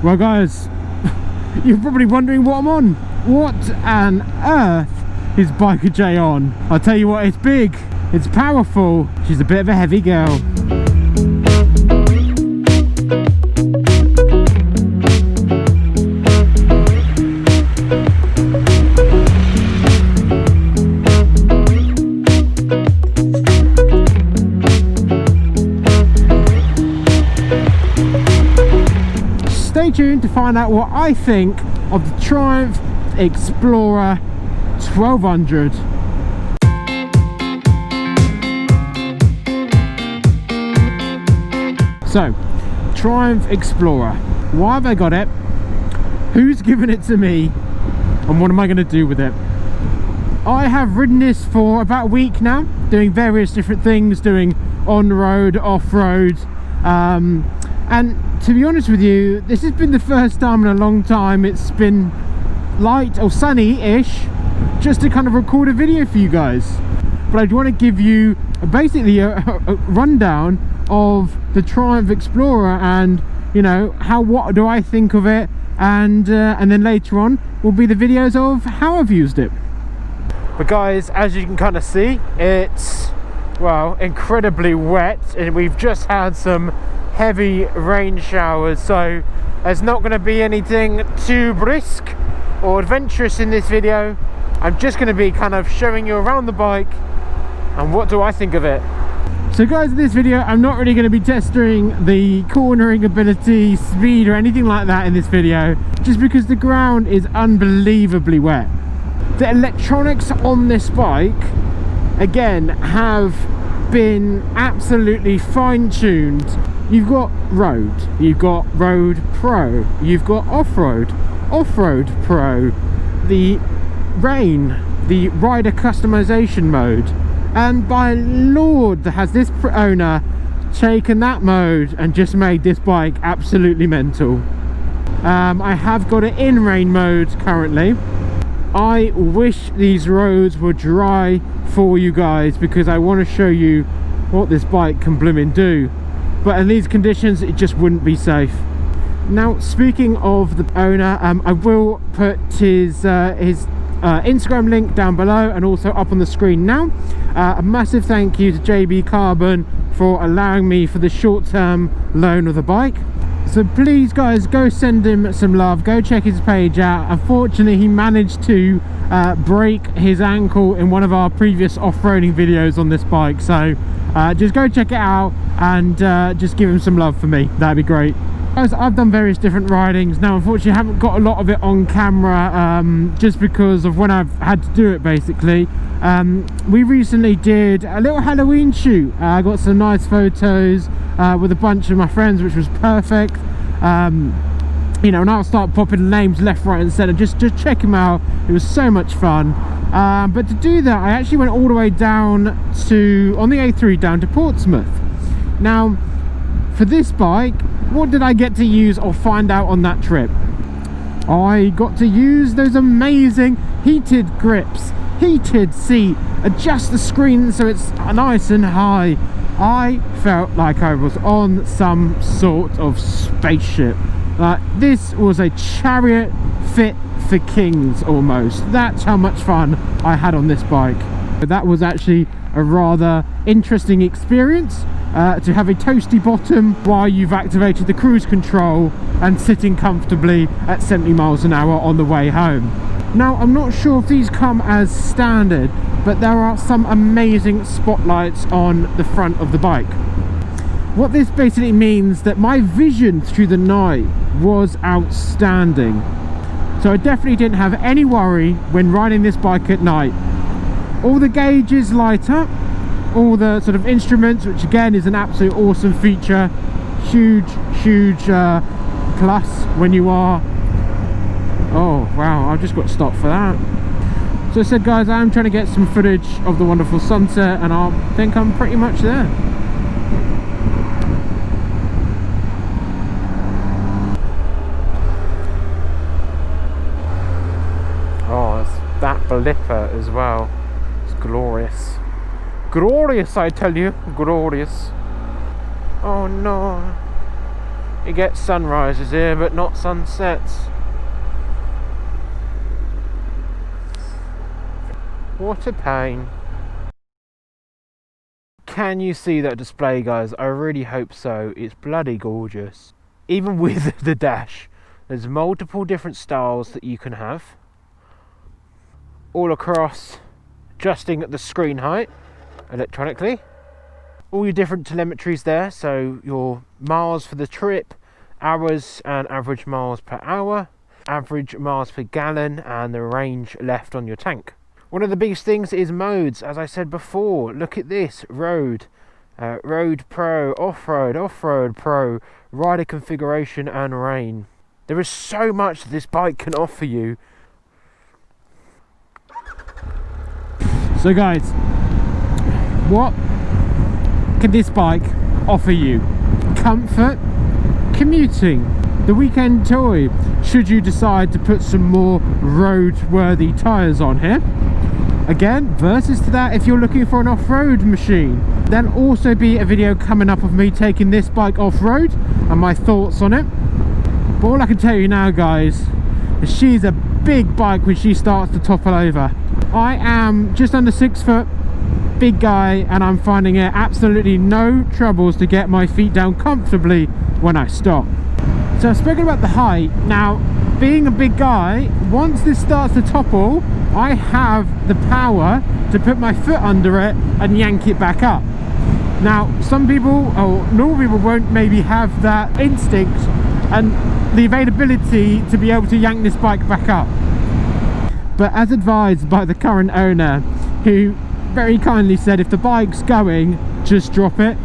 Well guys, you're probably wondering what I'm on. What on earth is Biker J on? I'll tell you what, it's big, it's powerful, she's a bit of a heavy girl. Stay tuned to find out what I think of the Triumph Explorer 1200. So, Triumph Explorer. Why have I got it? Who's given it to me? And what am I going to do with it? I have ridden this for about a week now, doing various different things, doing on-road, off-road, and to be honest with you, this has been the first time in a long time it's been light or sunny-ish just to kind of record a video for you guys. But I want to give you basically a rundown of the Triumph Explorer, and you know, what do I think of it, and then later on will be the videos of how I've used it. But guys, as you can kind of see, it's, well, incredibly wet, and we've just had some heavy rain showers, so there's not going to be anything too brisk or adventurous in this video. I'm just going to be kind of showing you around the bike and what do I think of it. So guys, in this video I'm not really going to be testing the cornering ability, speed or anything like that in this video, just because the ground is unbelievably wet. The electronics on this bike again have been absolutely fine-tuned. You've got road, you've got road pro, you've got off-road, off-road pro, the rain, the rider customization mode, and by lord has this owner taken that mode and just made this bike absolutely mental. I have got it in rain mode currently. I wish these roads were dry for you guys, because I want to show you what this bike can blooming do, but in these conditions it just wouldn't be safe. Now, speaking of the owner, I will put his Instagram link down below and also up on the screen now. A massive thank you to JB Carbon for allowing me for the short-term loan of the bike. So please guys, go send him some love, go check his page out. Unfortunately he managed to break his ankle in one of our previous off-roading videos on this bike, so just go check it out and just give him some love for me, that'd be great. Guys, I've done various different ridings. Now unfortunately I haven't got a lot of it on camera, just because of when I've had to do it basically. We recently did a little Halloween shoot. I got some nice photos with a bunch of my friends, which was perfect. You know, and I'll start popping names left, right and centre. Just check him out, it was so much fun. But to do that I actually went all the way down to, on the A3 down to Portsmouth. Now for this bike, what did I get to use or find out on that trip? I got to use those amazing heated grips, heated seat, adjust the screen so it's nice and high. I felt like I was on some sort of spaceship. This was a chariot fit for kings almost. That's how much fun I had on this bike. That was actually a rather interesting experience, to have a toasty bottom while you've activated the cruise control and sitting comfortably at 70 miles an hour on the way home. Now I'm not sure if these come as standard, but there are some amazing spotlights on the front of the bike. What this basically means that my vision through the night was outstanding. So I definitely didn't have any worry when riding this bike at night. All the gauges light up, all the sort of instruments, which again is an absolute awesome feature. Huge plus when you are, oh wow, I've just got stopped for that. So I said guys, I'm trying to get some footage of the wonderful sunset, and I think I'm pretty much there. Oh, it's that blipper as well. It's glorious. Glorious, I tell you, glorious. Oh no. You get sunrises here, but not sunsets. What a pain. Can you see that display, guys? I really hope so. It's bloody gorgeous. Even with the dash, there's multiple different styles that you can have. All across, adjusting the screen height electronically. All your different telemetries there, so your miles for the trip, hours and average miles per hour, average miles per gallon, and the range left on your tank. One of the biggest things is modes, as I said before. Look at this: road, road pro, off-road pro, rider configuration and rain. There is so much this bike can offer you. So guys, what can this bike offer you? Comfort, commuting, the weekend toy, should you decide to put some more road-worthy tyres on here. Again, versus to that, if you're looking for an off-road machine, there'll also be a video coming up of me taking this bike off-road and my thoughts on it. But all I can tell you now, guys, is she's a big bike when she starts to topple over. I am just under 6 foot, big guy, and I'm finding it absolutely no troubles to get my feet down comfortably when I stop. So I've spoken about the height. Now, being a big guy, once this starts to topple, I have the power to put my foot under it and yank it back up. Now, some people, or normal people, won't maybe have that instinct and the availability to be able to yank this bike back up. But as advised by the current owner, who very kindly said if the bike's going, just drop it.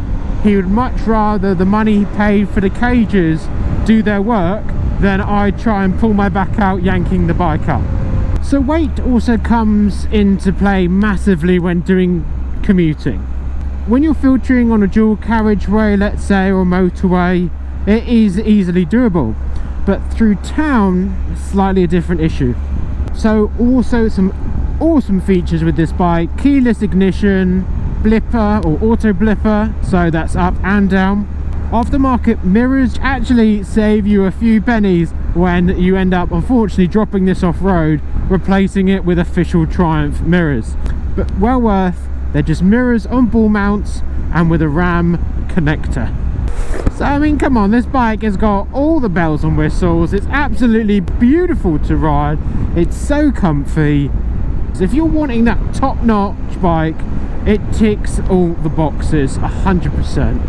He would much rather the money he paid for the cages do their work than I try and pull my back out yanking the bike up. So weight also comes into play massively when doing commuting. When you're filtering on a dual carriageway, let's say, or motorway, it is easily doable, but through town, slightly a different issue. So also some awesome features with this bike: keyless ignition, blipper or auto blipper, so that's up and down. Aftermarket mirrors actually save you a few pennies when you end up unfortunately dropping this off-road, replacing it with official Triumph mirrors. But well worth. They're just mirrors on ball mounts and with a RAM connector. So I mean, come on, this bike has got all the bells and whistles. It's absolutely beautiful to ride. It's so comfy. So if you're wanting that top-notch bike, it ticks all the boxes 100%.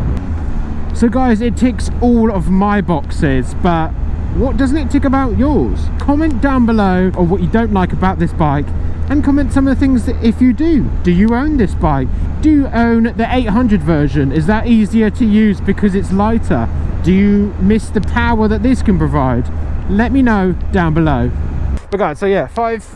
So guys, it ticks all of my boxes, but what doesn't it tick about yours? Comment down below on what you don't like about this bike, and comment some of the things that if you do. Do you own this bike? Do you own the 800 version? Is that easier to use because it's lighter? Do you miss the power that this can provide? Let me know down below. But guys, so yeah,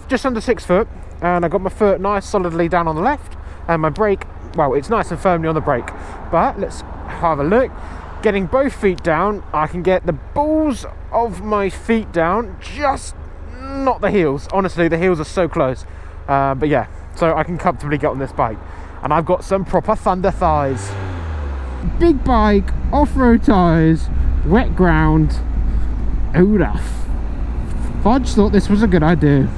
just under 6 foot, and I got my foot nice solidly down on the left, and my brake, well, it's nice and firmly on the brake. But let's have a look. Getting both feet down, I can get the balls of my feet down, just not the heels. Honestly, the heels are so close. But yeah, so I can comfortably get on this bike, and I've got some proper thunder thighs. Big bike, off-road tyres, wet ground. Olaf. Fudge thought this was a good idea.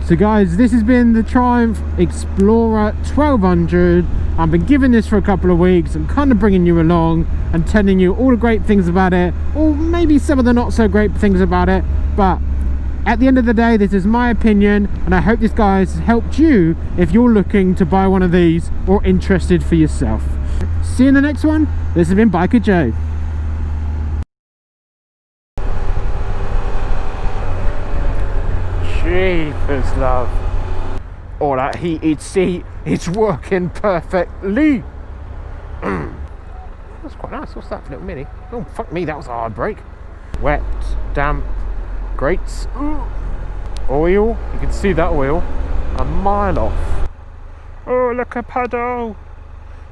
So guys, this has been the Triumph Explorer 1200. I've been giving this for a couple of weeks. I'm kind of bringing you along and telling you all the great things about it, or maybe some of the not so great things about it. But at the end of the day, this is my opinion, and I hope this, guys, has helped you if you're looking to buy one of these or interested for yourself. See you in the next one. This has been Biker Joe. Jeepers, love. All that heated seat, it's working perfectly. That's quite nice. What's that, little mini? Oh, fuck me, that was a hard brake. Wet, damp, grates. Oil, you can see that oil a mile off. Oh, look, a puddle.